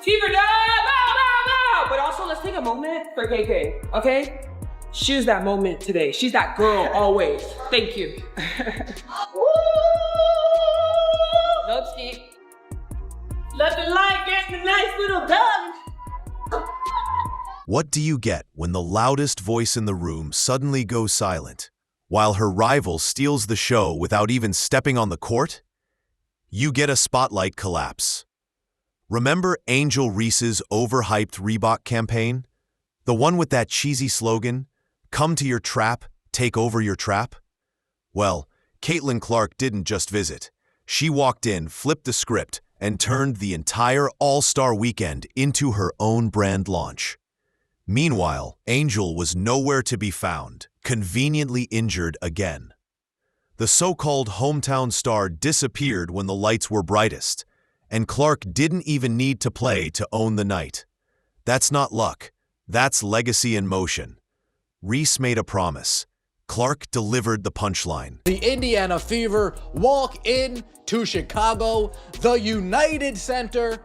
Fever dub, bow, bow, bow. But also, let's take a moment for KK, okay? She's that moment today. She's that girl always. Thank you. Nope, Steve. Let the light get the nice little dub. What do you get when the loudest voice in the room suddenly goes silent, while her rival steals the show without even stepping on the court? You get a spotlight collapse. Remember Angel Reese's overhyped Reebok campaign? The one with that cheesy slogan, "Come to your trap, take over your trap"? Well, Caitlin Clark didn't just visit. She walked in, flipped the script, and turned the entire All-Star weekend into her own brand launch. Meanwhile, Angel was nowhere to be found, conveniently injured again. The so-called hometown star disappeared when the lights were brightest, and Clark didn't even need to play to own the night. That's not luck. That's legacy in motion. Reese made a promise. Clark delivered the punchline. The Indiana Fever walk in to Chicago, the United Center,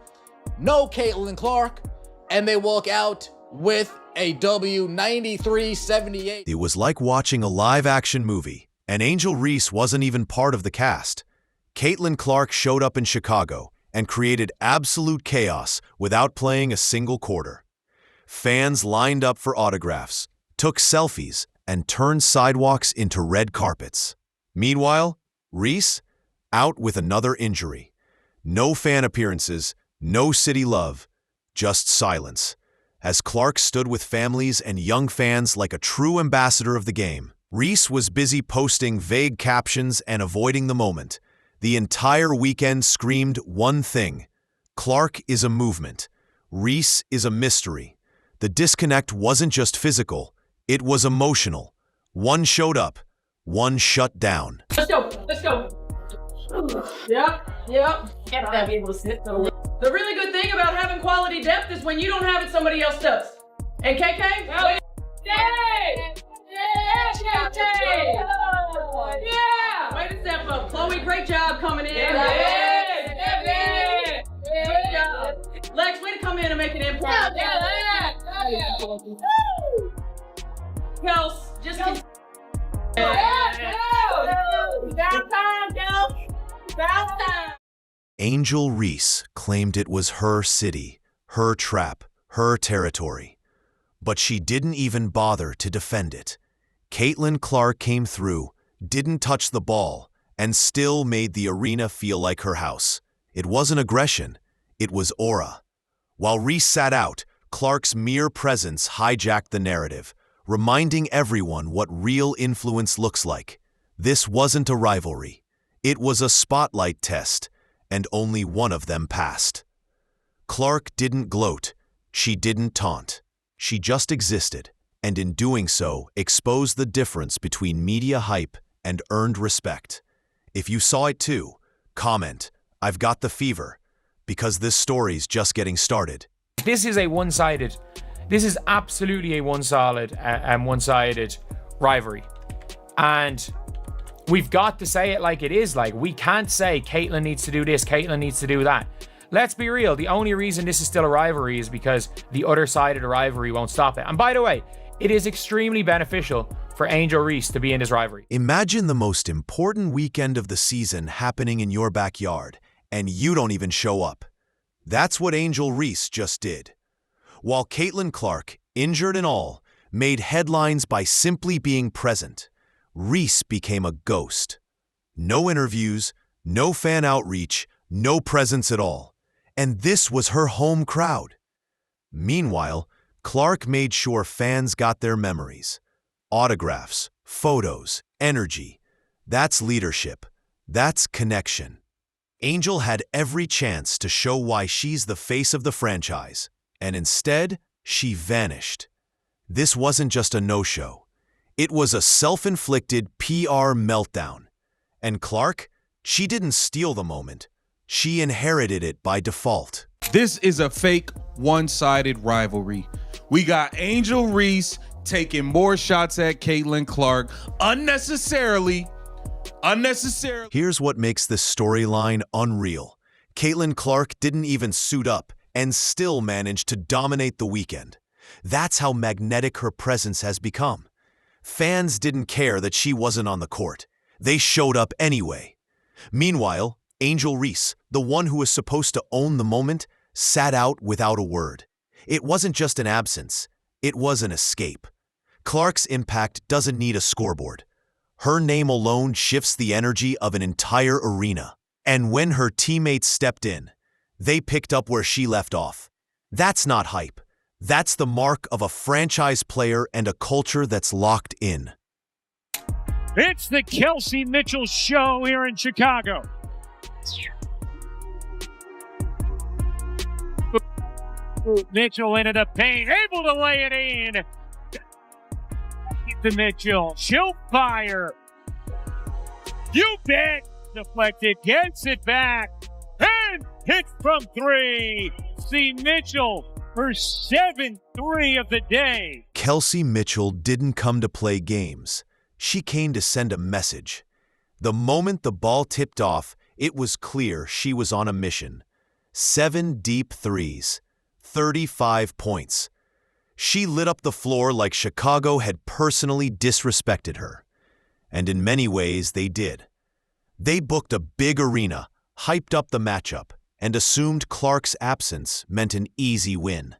no Caitlin Clark, and they walk out with a W 93-78. It was like watching a live-action movie, and Angel Reese wasn't even part of the cast. Caitlin Clark showed up in Chicago and created absolute chaos without playing a single quarter. Fans lined up for autographs, took selfies, and turned sidewalks into red carpets. Meanwhile, Reese, out with another injury. No fan appearances, no city love, just silence, as Clark stood with families and young fans like a true ambassador of the game. Reese was busy posting vague captions and avoiding the moment. The entire weekend screamed one thing: Clark is a movement. Reese is a mystery. The disconnect wasn't just physical, it was emotional. One showed up, one shut down. Let's go, let's go. Yep. Gotta be able to sit. The really good thing about having quality depth is when you don't have it, somebody else does. And KK? Yeah! Way to step up. Chloe, great job coming in. Good job. Lex, way to come in and make an impact. Kels, just Angel Reese claimed it was her city, her trap, her territory. But she didn't even bother to defend it. Caitlin Clark came through, didn't touch the ball, and still made the arena feel like her house. It wasn't aggression, it was aura. While Reese sat out, Clark's mere presence hijacked the narrative, reminding everyone what real influence looks like. This wasn't a rivalry. It was a spotlight test, and only one of them passed. Clark didn't gloat. She didn't taunt. She just existed, and in doing so, exposed the difference between media hype and earned respect. If you saw it too, comment, "I've got the fever," because this story's just getting started. This is absolutely a one-sided rivalry. And we've got to say it like it is. Like, we can't say Caitlin needs to do this, Caitlin needs to do that. Let's be real. The only reason this is still a rivalry is because the other side of the rivalry won't stop it. And by the way, it is extremely beneficial for Angel Reese to be in this rivalry. Imagine the most important weekend of the season happening in your backyard, and you don't even show up. That's what Angel Reese just did. While Caitlin Clark, injured and all, made headlines by simply being present, Reese became a ghost. No interviews, no fan outreach, no presence at all. And this was her home crowd. Meanwhile, Clark made sure fans got their memories. Autographs, photos, energy. That's leadership. That's connection. Angel had every chance to show why she's the face of the franchise, and instead, she vanished. This wasn't just a no-show. It was a self-inflicted PR meltdown. And Clark, she didn't steal the moment. She inherited it by default. This is a fake one-sided rivalry. We got Angel Reese taking more shots at Caitlin Clark unnecessarily. Here's what makes this storyline unreal. Caitlin Clark didn't even suit up, and still managed to dominate the weekend. That's how magnetic her presence has become. Fans didn't care that she wasn't on the court. They showed up anyway. Meanwhile, Angel Reese, the one who was supposed to own the moment, sat out without a word. It wasn't just an absence, it was an escape. Clark's impact doesn't need a scoreboard. Her name alone shifts the energy of an entire arena. And when her teammates stepped in, they picked up where she left off. That's not hype. That's the mark of a franchise player and a culture that's locked in. It's the Kelsey Mitchell Show here in Chicago. Mitchell into the paint, able to lay it in. To Mitchell, she'll fire. You bet. Deflected, gets it back, and hits from three. See Mitchell, her 7th three of the day. Kelsey Mitchell didn't come to play games. She came to send a message. The moment the ball tipped off, it was clear she was on a mission. 7 deep threes, 35 points. She lit up the floor like Chicago had personally disrespected her. And in many ways, they did. They booked a big arena, hyped up the matchup, and assumed Clark's absence meant an easy win.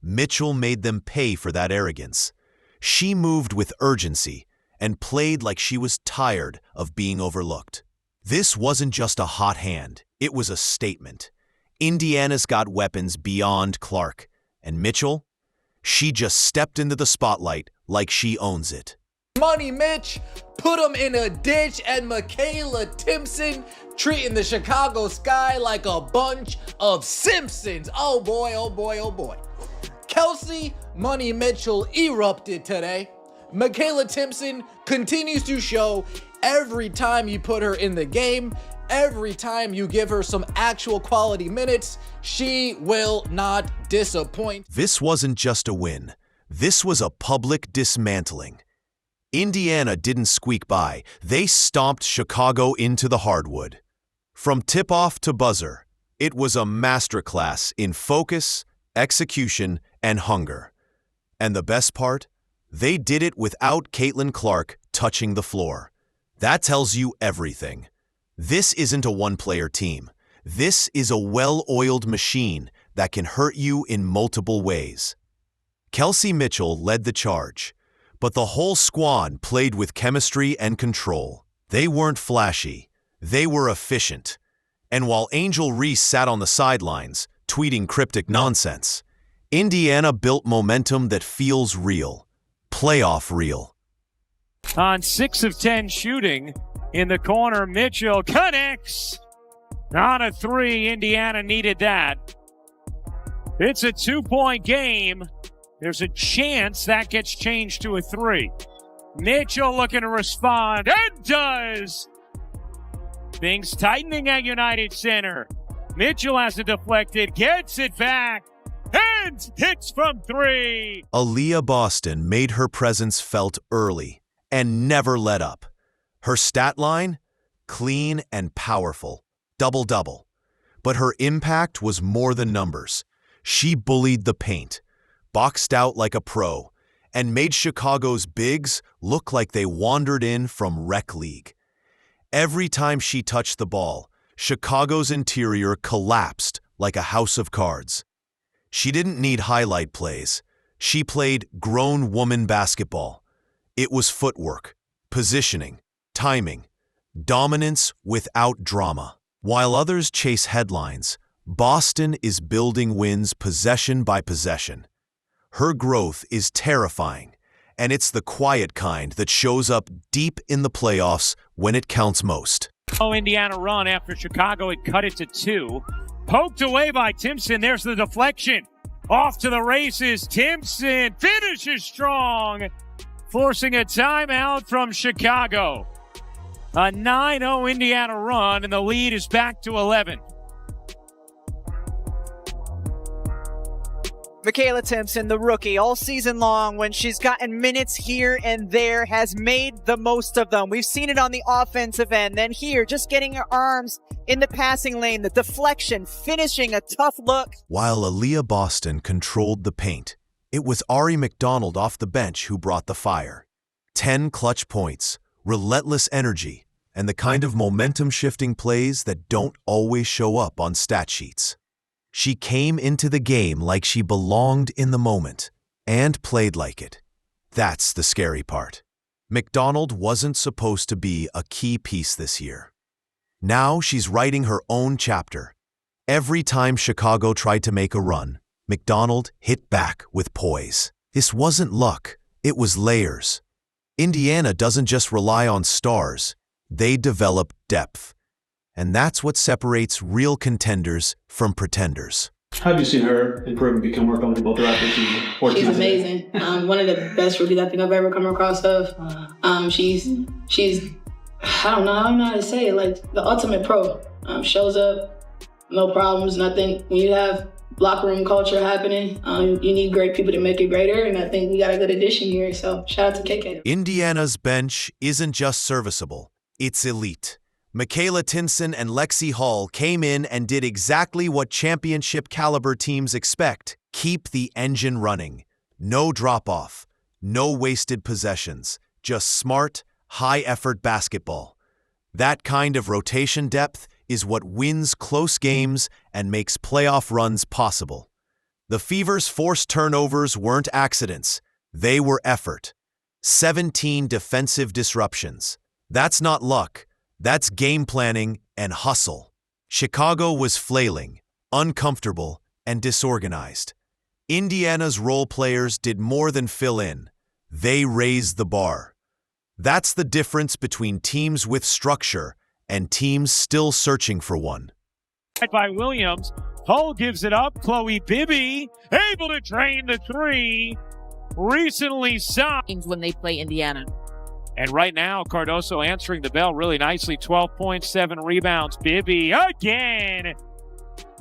Mitchell made them pay for that arrogance. She moved with urgency and played like she was tired of being overlooked. This wasn't just a hot hand, it was a statement. Indiana's got weapons beyond Clark, and Mitchell? She just stepped into the spotlight like she owns it. Money Mitch put him in a ditch, and Michaela Timpson treating the Chicago Sky like a bunch of Simpsons. Oh boy, oh boy, oh boy. Kelsey Money Mitchell erupted today. Michaela Timpson continues to show every time you put her in the game, every time you give her some actual quality minutes, she will not disappoint. This wasn't just a win. This was a public dismantling. Indiana didn't squeak by. They stomped Chicago into the hardwood. From tip-off to buzzer, it was a masterclass in focus, execution, and hunger. And the best part? They did it without Caitlin Clark touching the floor. That tells you everything. This isn't a one-player team. This is a well-oiled machine that can hurt you in multiple ways. Kelsey Mitchell led the charge, but the whole squad played with chemistry and control. They weren't flashy. They were efficient. And while Angel Reese sat on the sidelines, tweeting cryptic nonsense, Indiana built momentum that feels real. Playoff real. On 6 of 10 shooting in the corner, Mitchell connects on a 3. Indiana needed that. It's a 2-point game. There's a chance that gets changed to a 3. Mitchell looking to respond, and does. Things tightening at United Center. Mitchell has it deflected, gets it back, and hits from 3. Aaliyah Boston made her presence felt early and never let up. Her stat line? Clean and powerful. Double-double. But her impact was more than numbers. She bullied the paint, boxed out like a pro, and made Chicago's bigs look like they wandered in from rec league. Every time she touched the ball, Chicago's interior collapsed like a house of cards. She didn't need highlight plays. She played grown woman basketball. It was footwork, positioning, timing, dominance without drama. While others chase headlines, Boston is building wins possession by possession. Her growth is terrifying, and it's the quiet kind that shows up deep in the playoffs when it counts most. Indiana run after Chicago had cut it to 2. Poked away by Timpson. There's the deflection. Off to the races. Timpson finishes strong, forcing a timeout from Chicago. A 9-0 Indiana run, and the lead is back to 11. Michaela Timpson, the rookie, all season long, when she's gotten minutes here and there, has made the most of them. We've seen it on the offensive end. Then here, just getting her arms in the passing lane, the deflection, finishing a tough look. While Aaliyah Boston controlled the paint, it was Ari McDonald off the bench who brought the fire. 10 clutch points, relentless energy, and the kind of momentum-shifting plays that don't always show up on stat sheets. She came into the game like she belonged in the moment and played like it. That's the scary part. McDonald wasn't supposed to be a key piece this year. Now she's writing her own chapter. Every time Chicago tried to make a run, McDonald hit back with poise. This wasn't luck, it was layers. Indiana doesn't just rely on stars, they develop depth. And that's what separates real contenders from pretenders. How have you seen her improve and become more comfortable throughout the season? She's amazing. One of the best rookies I think I've ever come across of. She's I don't know how to say it, like the ultimate pro. Shows up, no problems, nothing. When you have locker room culture happening, you need great people to make it greater, and I think we got a good addition here, so shout out to KK. Indiana's bench isn't just serviceable, it's elite. Michaela Tinson and Lexi Hall came in and did exactly what championship-caliber teams expect: keep the engine running. No drop-off, no wasted possessions, just smart, high-effort basketball. That kind of rotation depth is what wins close games and makes playoff runs possible. The Fever's forced turnovers weren't accidents, they were effort. 17 defensive disruptions. That's not luck. That's game planning and hustle. Chicago was flailing, uncomfortable, and disorganized. Indiana's role players did more than fill in. They raised the bar. That's the difference between teams with structure and teams still searching for one. By Williams, Hull gives it up. Chloe Bibby able to drain the three. Recently signed when they play Indiana. And right now, Cardoso answering the bell really nicely. 12 points, 7 rebounds. Bibby again.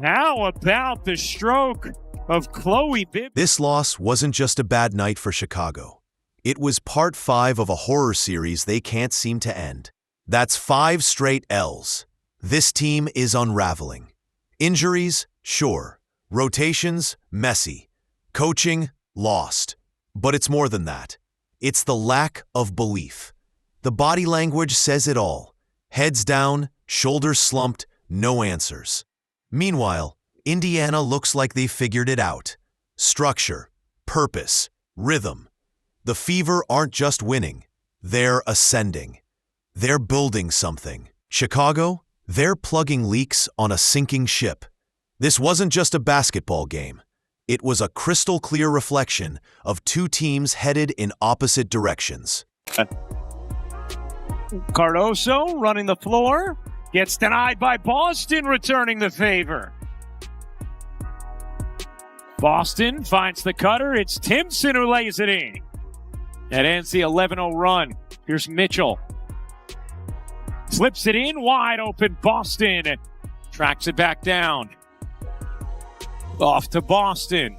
How about the stroke of Chloe Bibby? This loss wasn't just a bad night for Chicago. It was part 5 of a horror series they can't seem to end. That's 5 straight L's. This team is unraveling. Injuries, sure. Rotations, messy. Coaching, lost. But it's more than that. It's the lack of belief. The body language says it all. Heads down, shoulders slumped, no answers. Meanwhile, Indiana looks like they figured it out. Structure, purpose, rhythm. The Fever aren't just winning, they're ascending. They're building something. Chicago, they're plugging leaks on a sinking ship. This wasn't just a basketball game. It was a crystal clear reflection of two teams headed in opposite directions. Cardoso running the floor. Gets denied by Boston, returning the favor. Boston finds the cutter. It's Timpson who lays it in. That ends the 11-0 run. Here's Mitchell. Slips it in, wide open Boston. Tracks it back down. Off to Boston.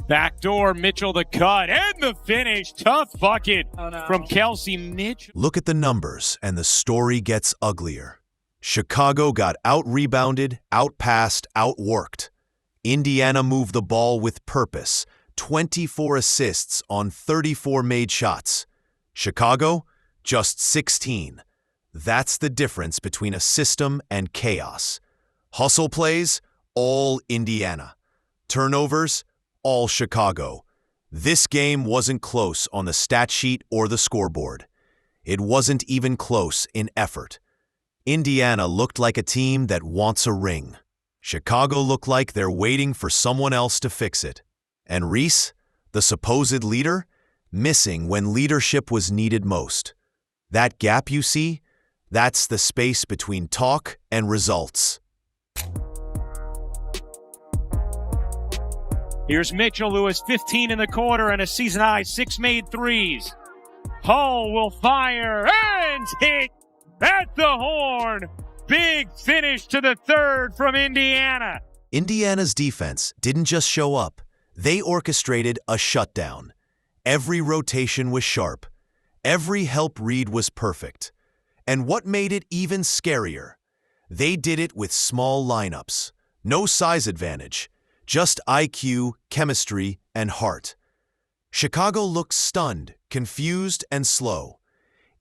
Backdoor, Mitchell the cut, and the finish. Tough bucket from Kelsey Mitchell. Look at the numbers, and the story gets uglier. Chicago got out-rebounded, out-passed, outworked. Indiana moved the ball with purpose. 24 assists on 34 made shots. Chicago, just 16. That's the difference between a system and chaos. Hustle plays, all Indiana. Turnovers, all Chicago. This game wasn't close on the stat sheet or the scoreboard. It wasn't even close in effort. Indiana looked like a team that wants a ring. Chicago looked like they're waiting for someone else to fix it. And Reese, the supposed leader, missing when leadership was needed most. That gap you see, that's the space between talk and results. Here's Mitchell, who has 15 in the quarter and a season-high 6 made threes. Hull will fire and hit at the horn. Big finish to the third from Indiana. Indiana's defense didn't just show up, They orchestrated a shutdown. Every rotation was sharp. Every help read was perfect. And what made it even scarier? They did it with small lineups. No size advantage. Just IQ, chemistry, and heart. Chicago looked stunned, confused, and slow.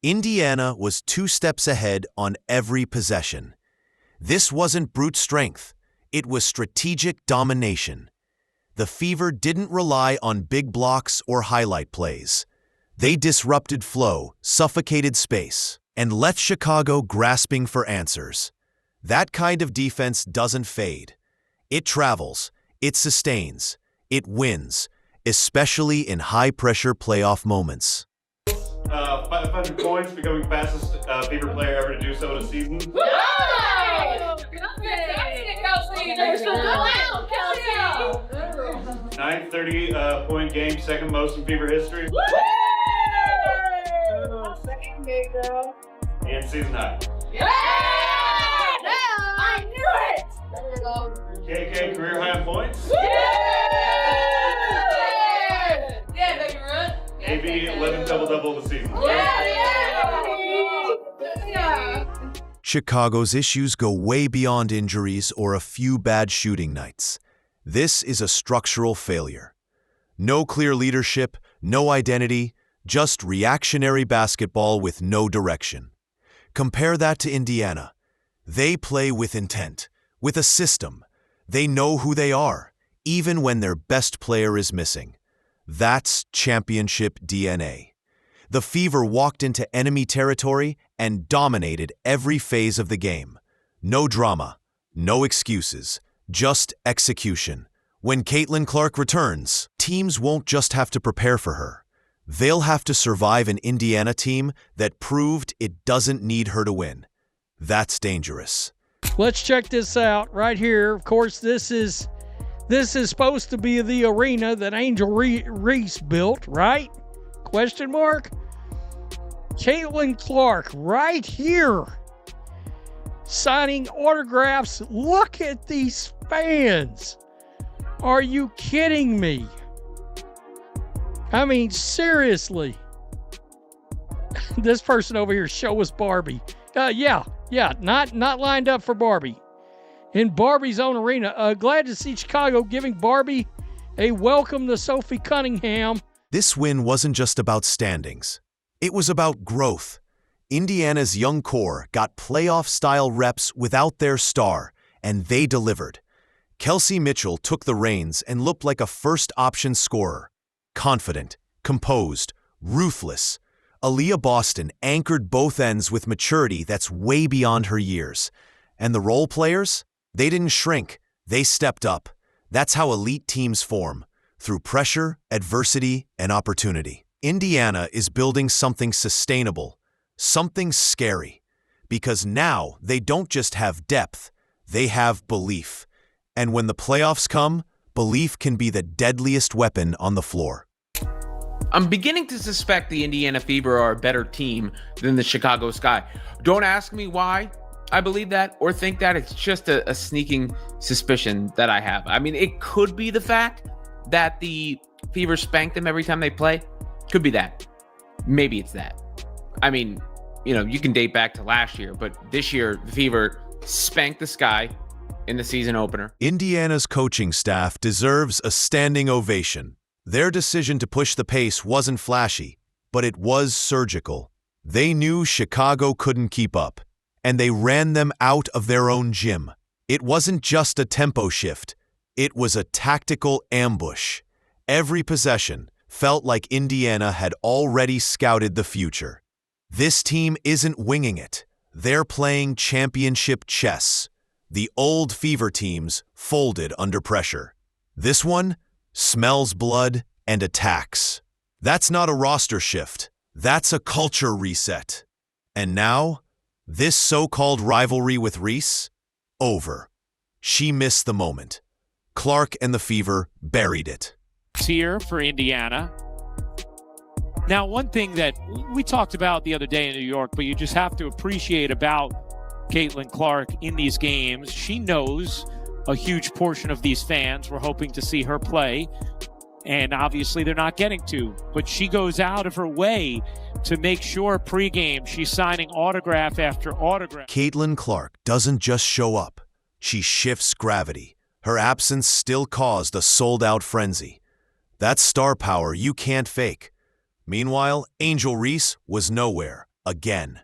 Indiana was 2 steps ahead on every possession. This wasn't brute strength. It was strategic domination. The Fever didn't rely on big blocks or highlight plays. They disrupted flow, suffocated space, and left Chicago grasping for answers. That kind of defense doesn't fade. It travels, it sustains, it wins, especially in high-pressure playoff moments. 500 points, becoming fastest Fever player ever to do so in a season. Woo! Kelsey! 930 point game, second most in Fever history. And season high. Yeah! I knew it! KK career high in points. Yeah, baby, run. AB 11 double-double of the season. Yeah! Chicago's issues go way beyond injuries or a few bad shooting nights. This is a structural failure. No clear leadership, no identity, just reactionary basketball with no direction. Compare that to Indiana. They play with intent, with a system. They know who they are, even when their best player is missing. That's championship DNA. The Fever walked into enemy territory and dominated every phase of the game. No drama, no excuses, just execution. When Caitlin Clark returns, teams won't just have to prepare for her. They'll have to survive an Indiana team that proved it doesn't need her to win. That's dangerous. Let's check this out right here. Of course, this is supposed to be the arena that Angel Reese built, right? Question mark? Caitlin Clark right here signing autographs. Look at these fans. Are you kidding me? I mean, seriously. This person over here, show us Barbie. Yeah, not lined up for Barbie. In Barbie's own arena. Glad to see Chicago giving Barbie a welcome to Sophie Cunningham. This win wasn't just about standings. It was about growth. Indiana's young core got playoff-style reps without their star, and they delivered. Kelsey Mitchell took the reins and looked like a first-option scorer. Confident, composed, ruthless. Aaliyah Boston anchored both ends with maturity that's way beyond her years. And the role players? They didn't shrink. They stepped up. That's how elite teams form, through pressure, adversity, and opportunity. Indiana is building something sustainable, something scary. Because now they don't just have depth, they have belief. And when the playoffs come, belief can be the deadliest weapon on the floor. I'm beginning to suspect the Indiana Fever are a better team than the Chicago Sky. Don't ask me why I believe that or think that. It's just a sneaking suspicion that I have. I mean, it could be the fact that the Fever spank them every time they play. Could be that. Maybe it's that. I mean, you can date back to last year, but this year, the Fever spanked the Sky in the season opener. Indiana's coaching staff deserves a standing ovation. Their decision to push the pace wasn't flashy, but it was surgical. They knew Chicago couldn't keep up, and they ran them out of their own gym. It wasn't just a tempo shift. It was a tactical ambush. Every possession felt like Indiana had already scouted the future. This team isn't winging it. They're playing championship chess. The old Fever teams folded under pressure. This one smells blood and attacks. That's not a roster shift. That's a culture reset. And now, this so-called rivalry with Reese? Over. She missed the moment. Clark and the Fever buried it. Here for Indiana. Now, one thing that we talked about the other day in New York, but you just have to appreciate about Caitlin Clark in these games, she knows a huge portion of these fans were hoping to see her play. And obviously they're not getting to. But she goes out of her way to make sure pregame she's signing autograph after autograph. Caitlin Clark doesn't just show up. She shifts gravity. Her absence still caused a sold-out frenzy. That's star power you can't fake. Meanwhile, Angel Reese was nowhere, again,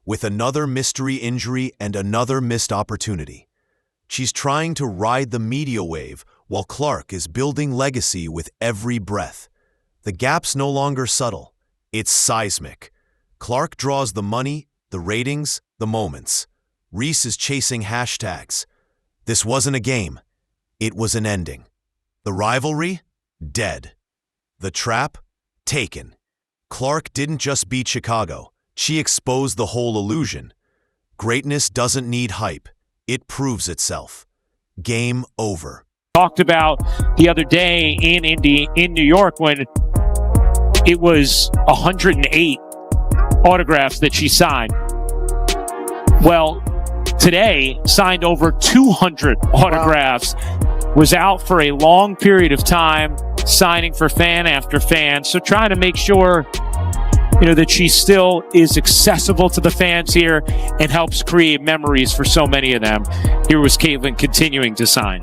with another mystery injury and another missed opportunity. She's trying to ride the media wave while Clark is building legacy with every breath. The gap's no longer subtle. It's seismic. Clark draws the money, the ratings, the moments. Reese is chasing hashtags. This wasn't a game. It was an ending. The rivalry? Dead. The trap? Taken. Clark didn't just beat Chicago. She exposed the whole illusion. Greatness doesn't need hype. It proves itself. Game over. Talked about the other day in New York when it was 108 autographs that she signed. Well, today signed over 200 autographs. Was out for a long period of time, signing for fan after fan. So trying to make sure, that she still is accessible to the fans here and helps create memories for so many of them. Here was Caitlin continuing to sign.